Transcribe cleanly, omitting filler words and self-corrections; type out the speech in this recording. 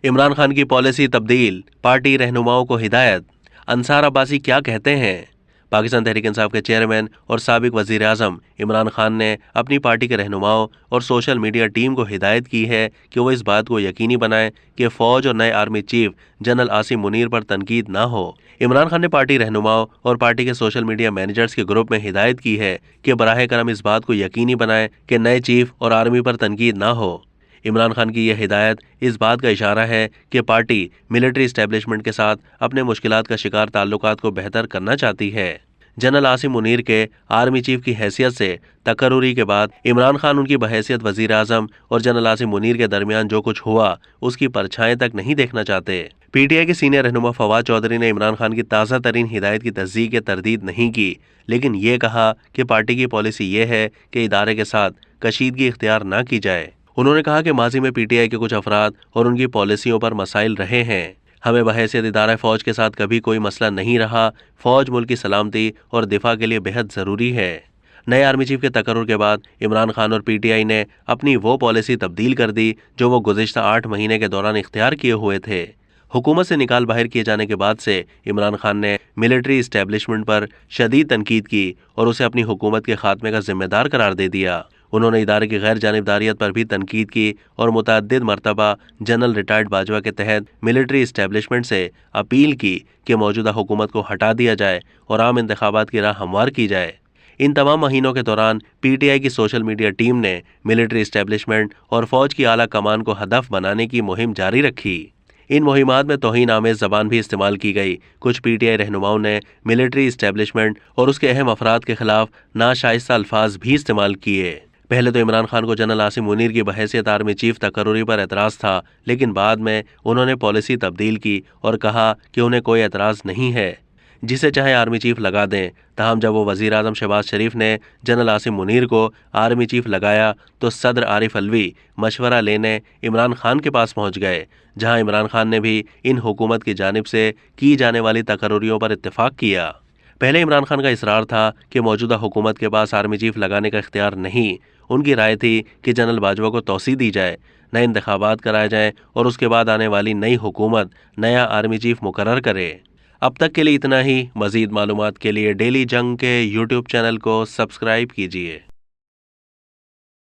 इमरान खान की पॉलिसी तब्दील, पार्टी रहनुमाओं को हिदायत। अंसार अब्बासी क्या कहते हैं? पाकिस्तान तहरीक इंसाफ के चेयरमैन और साबिक वजीर आजम इमरान खान ने अपनी पार्टी के रहनुमाओं और सोशल मीडिया टीम को हिदायत की है कि वो इस बात को यकीनी बनाएं कि फौज और नए army chief general Asim Munir पर तनकीद ना हो। इमरान खान ने पार्टी रहनुमाओं और पार्टी के सोशल मीडिया मैनेजर्स के ग्रुप में हिदायत की है कि बराह करम इस बात को यकीनी बनाएं कि नए चीफ और आर्मी पर तनकीद ना हो। इमरान खान की यह हिदायत इस बात का इशारा है कि पार्टी मिलिट्री इस्टेब्लिशमेंट के साथ अपने मुश्किलात का शिकार ताल्लुकात को बेहतर करना चाहती है। जनरल आसिम मुनीर के आर्मी चीफ की हैसियत से तकर्रुरी के बाद इमरान खान उनकी बहैसियत वजीर आजम और जनरल आसिम मुनीर के दरमियान जो कुछ हुआ उसकी परछाएं तक नहीं देखना चाहते। पीटीआई के सीनियर रहनुमा फवाद चौधरी ने इमरान खान की ताज़ा तरीन हिदायत की तस्दीक या तरदीद नहीं की, लेकिन ये कहा कि पार्टी की पॉलिसी ये है कि इदारे के साथ कशीदगी इख्तियार न की जाए। उन्होंने कहा कि माजी में पीटीआई के कुछ अफराद और उनकी पॉलिसियों पर मसाइल रहे हैं। हमें बहैसियत इदारा फौज के साथ कभी कोई मसला नहीं रहा। फौज मुल्क की सलामती और दिफा के लिए बेहद ज़रूरी है। नए आर्मी चीफ के तकर्रुर के बाद इमरान खान और पीटीआई ने अपनी वो पॉलिसी तब्दील कर दी जो वो गुज़िश्ता 8 महीने के दौरान इख्तियार किए हुए थे। हुकूमत से निकाल बाहर किए जाने के बाद से इमरान खान ने मिलिट्री इस्टेब्लिशमेंट पर शदीद तनकीद की और उसे अपनी हुकूमत के खात्मे का जिम्मेदार करार दे दिया। उन्होंने इदारे की गैर जानिबदारियत पर भी तनकीद की और मुतअद्दिद मरतबा जनरल रिटायर्ड बाजवा के तहत मिलिट्री इस्टेब्लिशमेंट से अपील की कि मौजूदा हुकूमत को हटा दिया जाए और आम इंतखाबात की राह हमवार की जाए। इन तमाम महीनों के दौरान पीटीआई की सोशल मीडिया टीम ने मिलिट्री इस्टेब्लिशमेंट और फौज की आला कमान को हदफ बनाने की मुहिम जारी रखी। इन मुहिमात में तौहीन आमेज ज़बान भी इस्तेमाल की गई। कुछ पीटीआई रहनुमाओं ने मिलिट्री इस्टेब्लिशमेंट और उसके अहम अफराद के खिलाफ नाशाइस्ता अल्फाज भी इस्तेमाल किए। पहले तो इमरान खान को जनरल आसिम मुनीर की बहैसियत आर्मी चीफ तकर्रुरी पर एतराज़ था, लेकिन बाद में उन्होंने पॉलिसी तब्दील की और कहा कि उन्हें कोई एतराज़ नहीं है, जिसे चाहे आर्मी चीफ लगा दें। ताहम जब वो वज़ीर आज़म शहबाज शरीफ ने जनरल आसिम मुनीर को आर्मी चीफ लगाया तो सदर आरिफ अलवी मशवरा लेने इमरान खान के पास पहुंच गए, जहां इमरान खान ने भी इन हुकूमत की जानिब से की जाने वाली तकर्रुरियों पर इत्तेफाक किया। पहले इमरान खान का इसरार था कि मौजूदा हुकूमत के पास आर्मी चीफ लगाने का इख्तियार नहीं। उनकी राय थी कि जनरल बाजवा को तौसीह दी जाए, नए इंतखाबात कराए जाएं और उसके बाद आने वाली नई हुकूमत नया आर्मी चीफ मुकर्रर करे। अब तक के लिए इतना ही। मज़ीद मालूमात के लिए डेली जंग के यूट्यूब चैनल को सब्सक्राइब कीजिए।